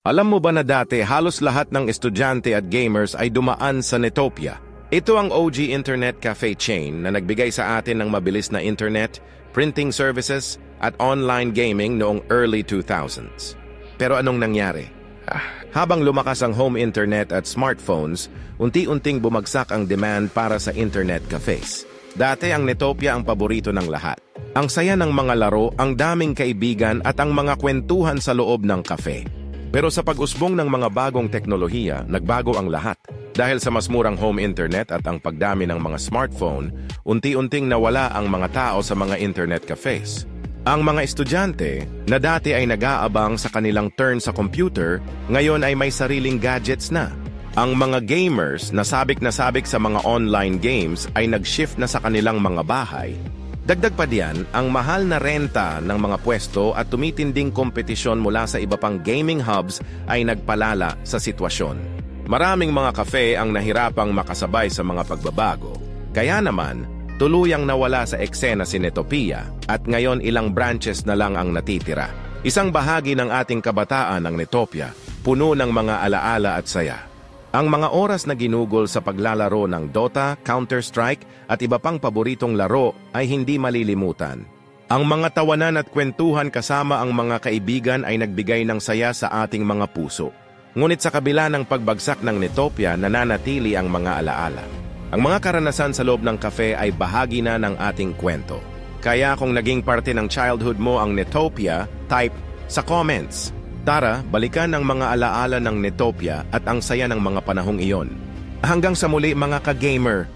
Alam mo ba na dati halos lahat ng estudyante at gamers ay dumaan sa Netopia? Ito ang OG internet cafe chain na nagbigay sa atin ng mabilis na internet, printing services, at online gaming noong early 2000s. Pero anong nangyari? Habang lumakas ang home internet at smartphones, unti-unting bumagsak ang demand para sa internet cafes. Dati ang Netopia ang paborito ng lahat. Ang saya ng mga laro, ang daming kaibigan at ang mga kwentuhan sa loob ng cafe. Pero sa pag-usbong ng mga bagong teknolohiya, nagbago ang lahat. Dahil sa mas murang home internet at ang pagdami ng mga smartphone, unti-unting nawala ang mga tao sa mga internet cafes. Ang mga estudyante na dati ay nag-aabang sa kanilang turn sa computer, ngayon ay may sariling gadgets na. Ang mga gamers na sabik sa mga online games ay nag-shift na sa kanilang mga bahay. Dagdag pa diyan, ang mahal na renta ng mga pwesto at tumitinding kompetisyon mula sa iba pang gaming hubs ay nagpalala sa sitwasyon. Maraming mga kafe ang nahirapang makasabay sa mga pagbabago. Kaya naman, tuluyang nawala sa eksena si Netopia at ngayon ilang branches na lang ang natitira. Isang bahagi ng ating kabataan ang Netopia, puno ng mga alaala at saya. Ang mga oras na ginugol sa paglalaro ng Dota, Counter-Strike at iba pang paboritong laro ay hindi malilimutan. Ang mga tawanan at kwentuhan kasama ang mga kaibigan ay nagbigay ng saya sa ating mga puso. Ngunit sa kabila ng pagbagsak ng Netopia, nananatili ang mga alaala. Ang mga karanasan sa loob ng cafe ay bahagi na ng ating kwento. Kaya kung naging parte ng childhood mo ang Netopia, type sa comments. Tara, balikan ang mga alaala ng Netopia at ang saya ng mga panahong iyon. Hanggang sa muli mga ka-gamer!